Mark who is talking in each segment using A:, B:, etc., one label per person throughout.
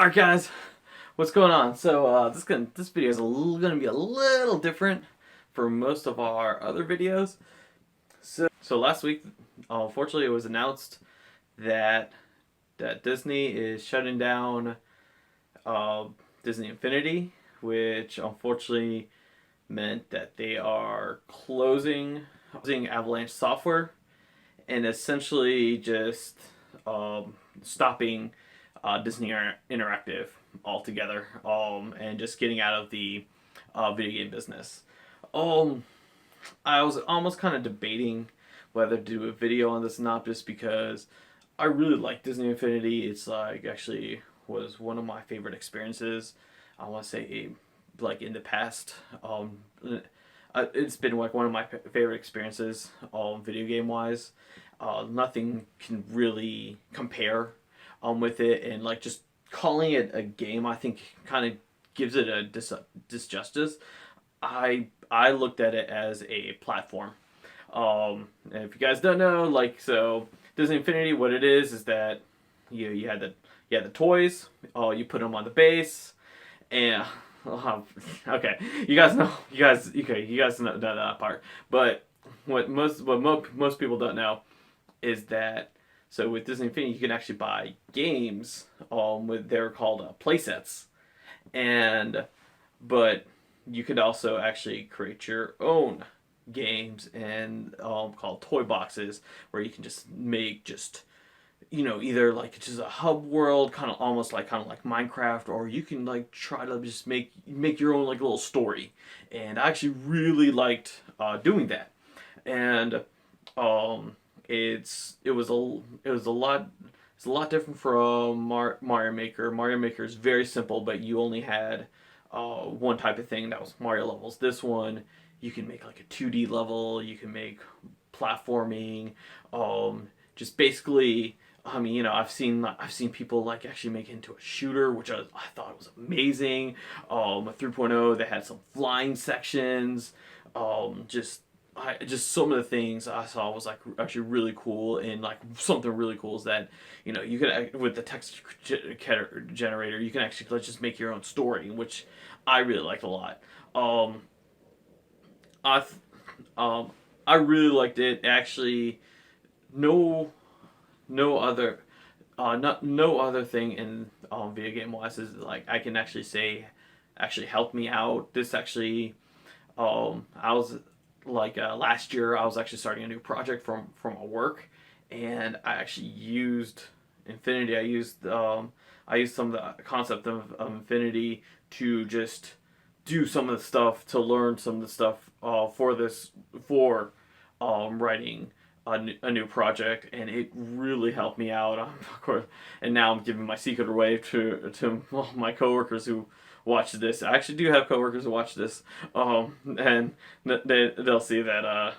A: Alright guys, what's going on? So this video is gonna be a little different from most of our other videos. So last week, unfortunately, it was announced that Disney is shutting down uh, Disney Infinity, which unfortunately meant that they are closing Avalanche Software and essentially just stopping Disney Interactive altogether, and just getting out of the video game business. Um, I was almost kind of debating whether to do a video on this or not, just because I really like Disney Infinity. It's like actually was one of my favorite experiences. I want to say like in the past. It's been like one of my favorite experiences, video game wise. Nothing can really compare with it, and like just calling it a game, I think kind of gives it a disjustice. I looked at it as a platform. And if you guys don't know, like so, Disney Infinity, what it is that you had the toys. You put them on the base, and okay, you guys know that part. But most people don't know is that so with Disney Infinity you can actually buy games with they're called play sets, and but you could also actually create your own games and called toy boxes where you can just make just either like just a hub world kind of like Minecraft, or you can like try to just make your own like little story. And I actually really liked doing that. And it was a lot different from Mario Maker. Mario Maker is very simple, but you only had one type of thing, that was Mario levels. This one you can make like a 2D level, you can make platforming, just basically. I mean, I've seen people like actually make it into a shooter, which I thought was amazing. A 3.0, they had some flying sections. Just some of the things I saw was like actually really cool, and like something really cool is that you could, with the text generator, you can actually like, just make your own story, which I really liked a lot. Um, I um, I really liked it. Actually, no no other not no other thing in video game wise is like I can actually say actually helped me out. This actually I was like last year I was actually starting a new project from a work, and I actually used Infinity. I used some of the concept of Infinity to just do some of the stuff, to learn some of the stuff for writing a new project, and it really helped me out. Of course, and now I'm giving my secret away to my coworkers who watch this. I actually do have coworkers who watch this, and they'll see that.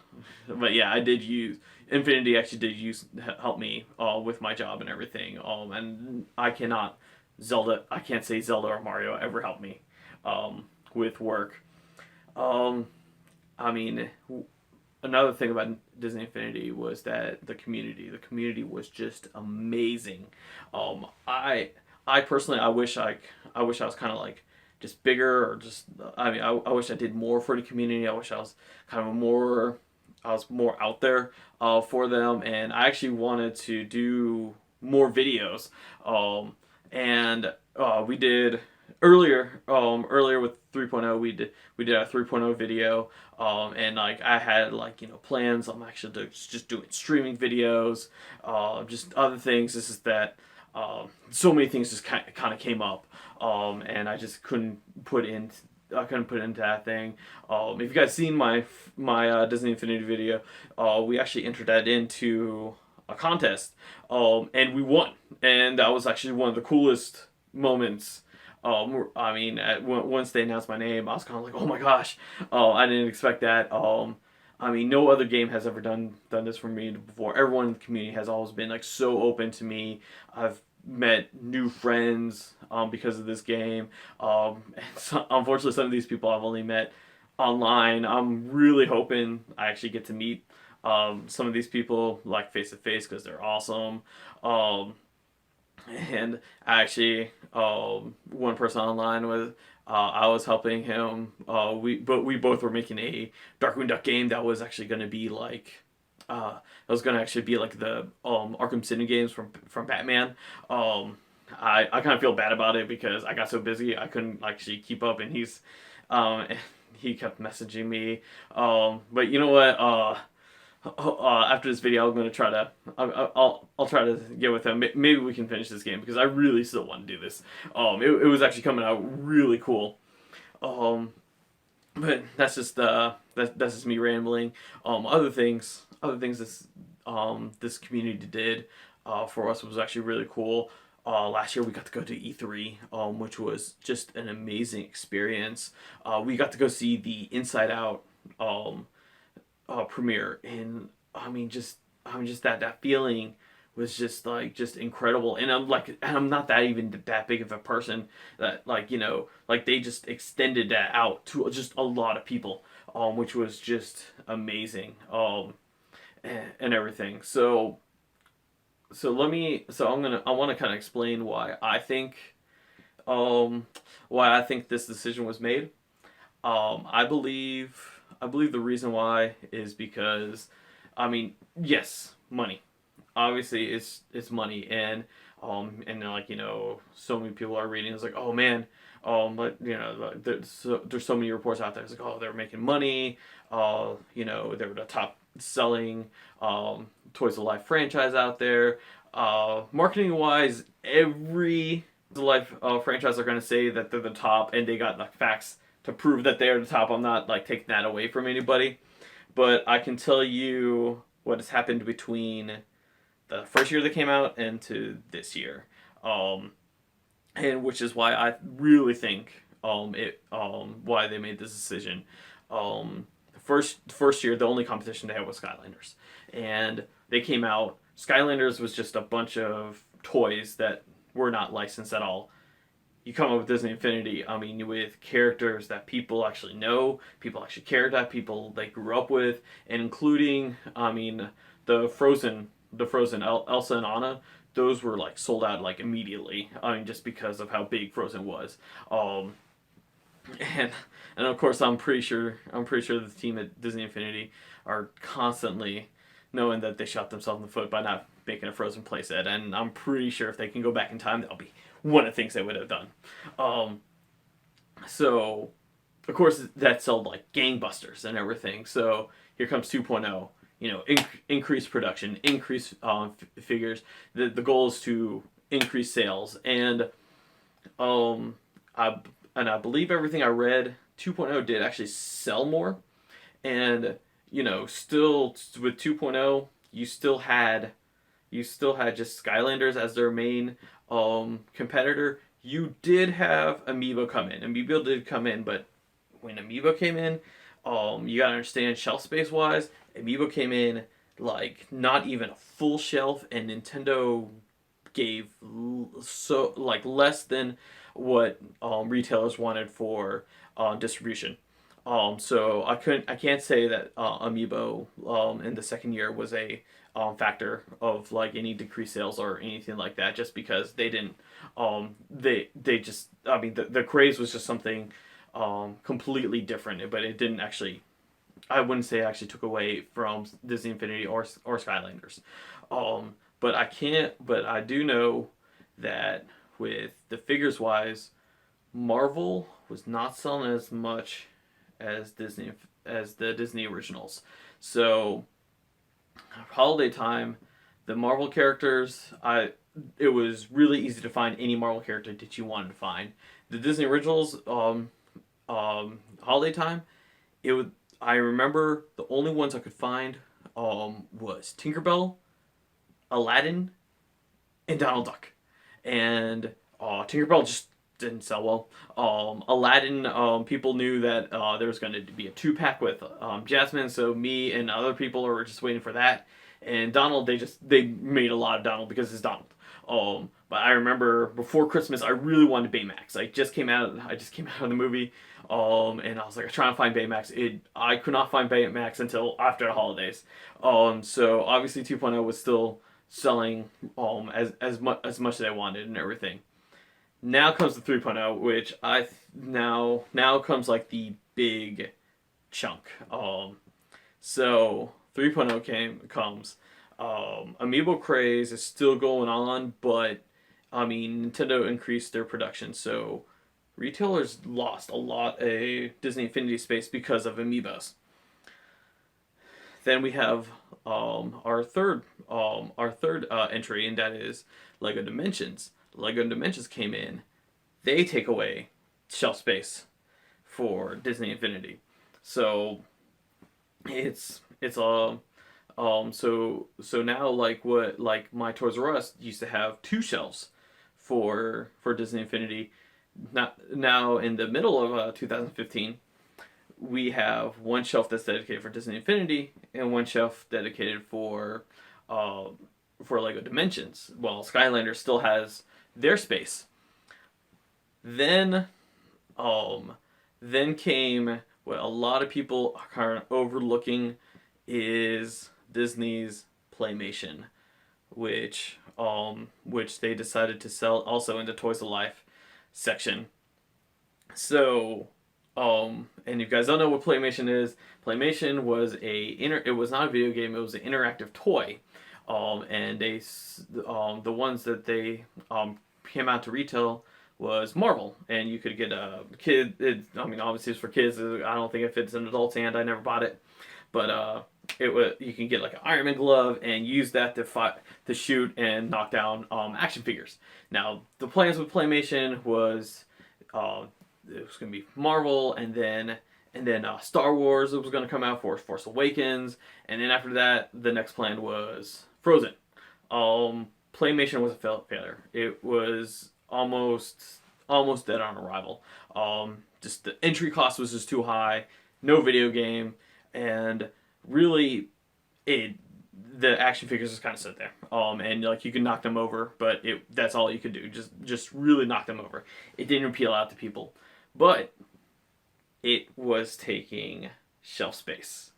A: But yeah, I did use Infinity. Actually, did use help me with my job and everything. And I can't say Zelda or Mario ever helped me with work. Um, I mean, another thing about Disney Infinity was that the community was just amazing. Um, I I personally I wish I was kind of like just bigger, or just I mean I wish I did more for the community. I wish I was kind of more I was more out there for them, and I actually wanted to do more videos. And we did earlier with 3.0, we did a 3.0 video, and like I had like plans. I'm actually just doing streaming videos, just other things. This is that so many things just kind of came up, and I just couldn't put into that thing. If you guys seen my Disney Infinity video, we actually entered that into a contest, and we won, and that was actually one of the coolest moments. I mean, once they announced my name, I was kind of like, oh my gosh, I didn't expect that. I mean, no other game has ever done this for me before. Everyone in the community has always been like so open to me. I've met new friends because of this game. And so, unfortunately, some of these people I've only met online. I'm really hoping I actually get to meet some of these people like face to face, because they're awesome. Um, And actually, one person online was I was helping him. We both were making a Darkwing Duck game that was actually going to be like it was going to actually be like the Arkham City games from Batman. I kind of feel bad about it because I got so busy I couldn't actually keep up, and um, he kept messaging me. But you know what? After this video, I'm gonna try to I'll try to get with him. Maybe we can finish this game because I really still want to do this. It was actually coming out really cool. Um, but that's just that's just me rambling. Other things this community did for us was actually really cool. Last year we got to go to E3, which was just an amazing experience. We got to go see the Inside Out um, premiere, and just that feeling was just like just incredible. And I'm not that even that big of a person that like they just extended that out to just a lot of people, which was just amazing, and everything. I want to kind of explain why I think this decision was made. I believe the reason why is because, yes, money. Obviously, it's money, and like so many people are reading. It's like, oh man, but like, there's so many reports out there. It's like, oh, they're making money. They're the top selling Toys of Life franchise out there. Marketing wise, every Life franchise are going to say that they're the top, and they got like facts to prove that they're the top. I'm not like taking that away from anybody, but I can tell you what has happened between the first year they came out and to this year, um, and which is why I really think why they made this decision. First year, the only competition they had was Skylanders, and they came out. Skylanders was just a bunch of toys that were not licensed at all. You come up with Disney Infinity, with characters that people actually know, people actually care about, people they grew up with, and including, the Frozen Elsa and Anna, those were like sold out like immediately. Just because of how big Frozen was. And and of course, I'm pretty sure the team at Disney Infinity are constantly knowing that they shot themselves in the foot by not making a Frozen playset, and I'm pretty sure if they can go back in time, that'll be one of the things they would have done. Um, so, of course, that sold like gangbusters and everything. So here comes 2.0. Increase production, increase figures. The goal is to increase sales, and um, I I believe everything I read, 2.0 did actually sell more, and still with 2.0, you still had just Skylanders as their main competitor. You did have Amiibo come in. Amiibo did come in, but when Amiibo came in, you gotta understand shelf space wise, Amiibo came in like not even a full shelf, and Nintendo gave so like less than what retailers wanted for distribution. So I can't say that Amiibo in the second year was a factor of like any decreased sales or anything like that. Just because they didn't, they just the craze was just something completely different, but it didn't actually. I wouldn't say it actually took away from Disney Infinity or Skylanders. But I can't. But I do know that with the figures wise, Marvel was not selling as much as the Disney originals. So holiday time, the Marvel characters, it was really easy to find any Marvel character that you wanted to find. The Disney originals, holiday time, it would. I remember the only ones I could find was Tinkerbell, Aladdin, and Donald Duck. And Tinkerbell just didn't sell well. Aladdin, people knew that there was going to be a 2-pack with Jasmine, so me and other people were just waiting for that. And Donald, they made a lot of Donald because it's Donald. But I remember before Christmas, I really wanted Baymax. I just came out of the movie, and I was like trying to find Baymax. I could not find Baymax until after the holidays. So obviously 2.0 was selling as much as they wanted and everything. Now comes the 3.0, which now comes like the big chunk. So 3.0 comes. Amiibo craze is still going on, but I mean Nintendo increased their production, so retailers lost a lot of Disney Infinity space because of amiibos. Then we have our third entry, and that is Lego Dimensions. Lego Dimensions came in. They take away shelf space for Disney Infinity. So it's now like what like my Toys R Us used to have two shelves for Disney Infinity. Now in the middle of 2015, we have one shelf that's dedicated for Disney Infinity and one shelf dedicated uh, for Lego Dimensions. Well, Skylander still has their space. Then um, then came what a lot of people are kind of overlooking is Disney's Playmation, which they decided to sell also into Toys to Life section. So and if you guys don't know what Playmation is, Playmation was it was not a video game, it was an interactive toy. And the ones that they came out to retail was Marvel, and you could get a kid. I mean, obviously it's for kids. I don't think it fits an adult's hand. I never bought it, but it was you can get like an Iron Man glove and use that to fight, to shoot and knock down action figures. Now the plans with Playmation was uh, it was going to be Marvel, and then Star Wars was going to come out for Force Awakens, and then after that the next plan was Frozen. Playmation was a failure. It was almost dead on arrival. Just the entry cost was just too high. No video game, and really, it the action figures just kind of sit there. And like you could knock them over, but that's all you could do. Just really knock them over. It didn't appeal out to people, but it was taking shelf space,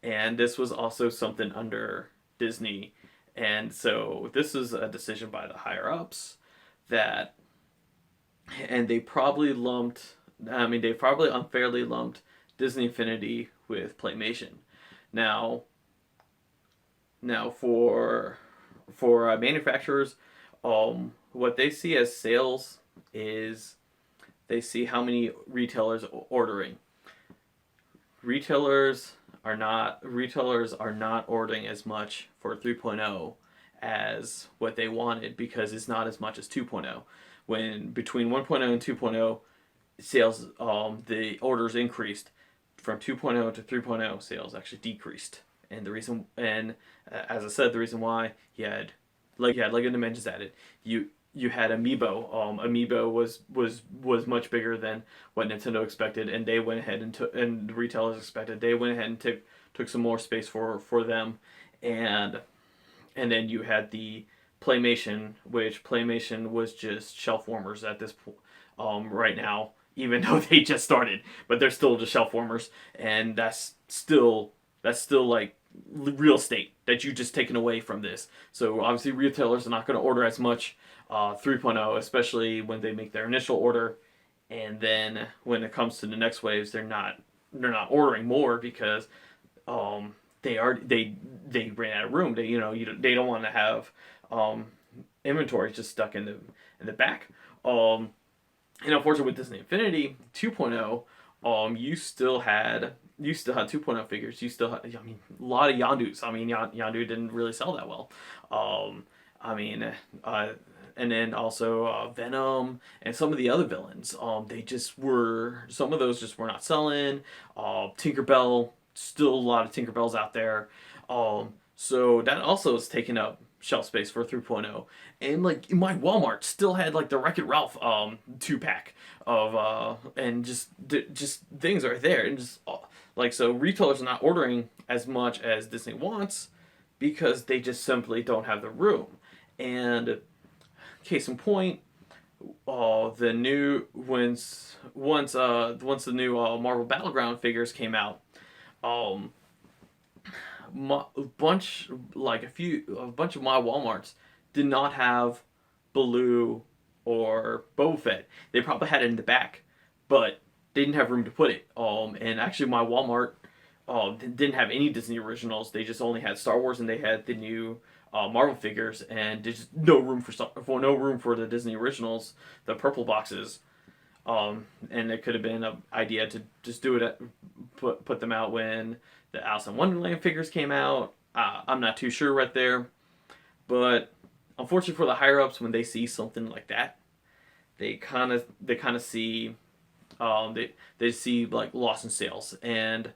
A: and this was also something under Disney, and so this was a decision by the higher ups that, and they probably lumped. I mean, they probably unfairly lumped Disney Infinity with Playmation. Now, now for manufacturers, what they see as sales is they see how many retailers ordering. Retailers are not ordering as much for 3.0 as what they wanted because it's not as much as 2.0. When between 1.0 and 2.0 sales, the orders increased. From 2.0 to 3.0 sales actually decreased. And the reason, and as I said, the reason why you had Lego Dimensions added. You had Amiibo. Amiibo was much bigger than what Nintendo expected, and they went ahead and the retailers expected. They went ahead and took some more space for them, and then you had the Playmation, which Playmation was just shelf warmers at this point. Right now, even though they just started, but they're still just shelf warmers, and that's still like real estate that you just taken away from this. So obviously retailers are not going to order as much 3.0, especially when they make their initial order, and then when it comes to the next waves, they're not ordering more because they ran out of room. They don't want to have um, inventory just stuck in the back. And unfortunately with Disney Infinity 2.0, you still had 2.0 figures. You still had, I mean, a lot of Yandus. I mean, Yandu didn't really sell that well. I mean, and then also Venom and some of the other villains. Some of those just were not selling. Tinkerbell, still a lot of Tinkerbells out there. So that also is taking up shelf space for 3.0. And like my Walmart still had like the Wreck-It Ralph 2 pack of and just things are there, and just like, so retailers are not ordering as much as Disney wants because they just simply don't have the room. And case in point, the new once the new Marvel Battleground figures came out, um a bunch of my Walmarts did not have Baloo or Boba Fett. They probably had it in the back, but they didn't have room to put it. And actually, my Walmart didn't have any Disney originals. They just only had Star Wars, and they had the new Marvel figures, and there's just no room for the Disney originals, the purple boxes. And it could have been an idea to just do it, put them out when the Alice in Wonderland figures came out. I'm not too sure right there, but unfortunately for the higher ups, when they see something like that, they kind of see they see like loss in sales, and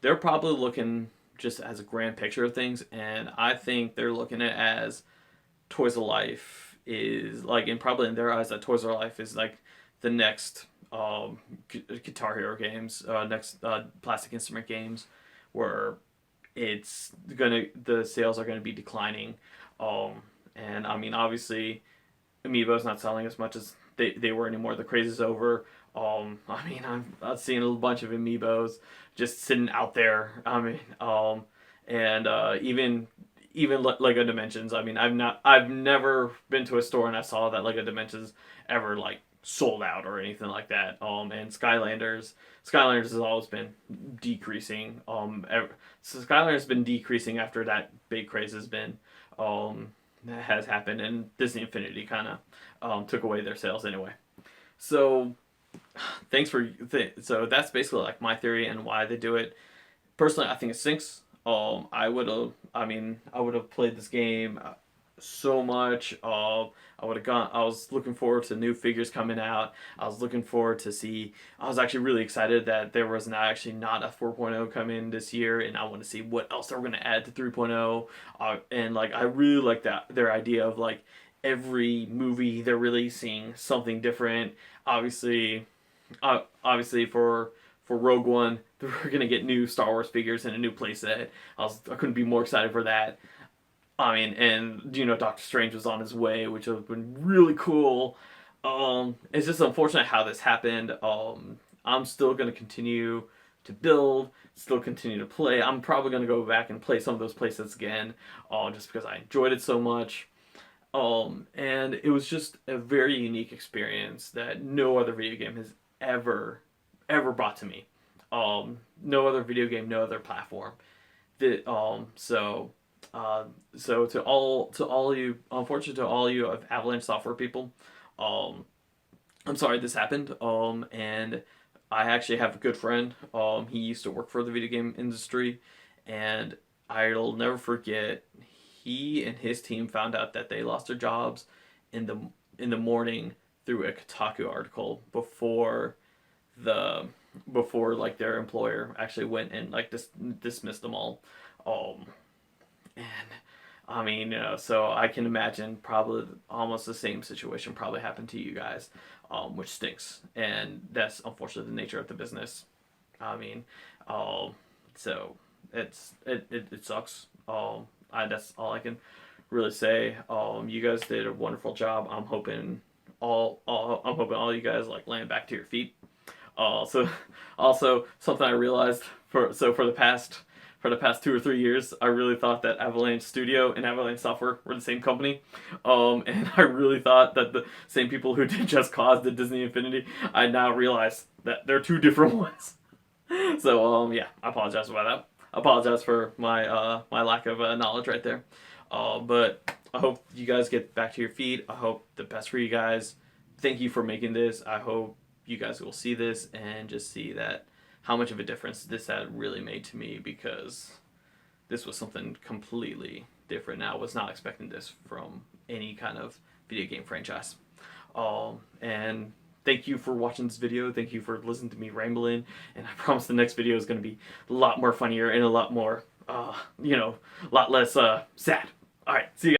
A: they're probably looking just as a grand picture of things, and I think they're looking at it as Toys of Life is like, and probably in their eyes that Toys of Life is like the next Guitar Hero games, next Plastic Instrument games, where the sales are gonna be declining, and I mean obviously Amiibo's not selling as much as they were anymore. The craze is over. I mean, I've seen a bunch of Amiibos just sitting out there. I mean, and even Lego Dimensions. I mean, I've never been to a store and I saw that Lego Dimensions ever like sold out or anything like that. And Skylanders has always been decreasing. So Skylanders has been decreasing after that big craze has happened, and Disney Infinity kind of took away their sales anyway. So so that's basically like my theory and why they do it. Personally, I think it stinks. I would have played this game so much. I was looking forward to new figures coming out. I was actually really excited that there was not a 4.0 coming this year, and I want to see what else they're going to add to 3.0. And like, I really like their idea of like every movie they're releasing something different. Obviously for Rogue One, we're gonna get new Star Wars figures and a new playset. I couldn't be more excited for that. I mean, and Doctor Strange was on his way, which would have been really cool. It's just unfortunate how this happened. I'm still gonna continue to build, still continue to play. I'm probably gonna go back and play some of those playsets again, just because I enjoyed it so much. And it was just a very unique experience that no other video game has ever brought to me. No other video game, no other platform. So to all you, unfortunately to all you of Avalanche software people, I'm sorry this happened. And I actually have a good friend. He used to work for the video game industry, and I'll never forget. He and his team found out that they lost their jobs in the morning through a Kotaku article before like their employer actually went and like dismissed them all. And I mean, so I can imagine probably almost the same situation probably happened to you guys, which stinks, and that's unfortunately the nature of the business. I mean, so it sucks. That's all I can really say. You guys did a wonderful job. I'm hoping all you guys like land back to your feet. So also something I realized for the past 2 or 3 years, I really thought that Avalanche Studio and Avalanche Software were the same company. And I really thought that the same people who did Just Cause did Disney Infinity. I now realize that they're two different ones. So yeah, I apologize about that. I apologize for my lack of knowledge right there. But I hope you guys get back to your feet. I hope the best for you guys. Thank you for making this. I hope you guys will see this and just see that how much of a difference this had really made to me, because this was something completely different. Now, I was not expecting this from any kind of video game franchise. And thank you for watching this video. Thank you for listening to me rambling. And I promise the next video is going to be a lot more funnier and a lot more, a lot less sad. All right, see you guys.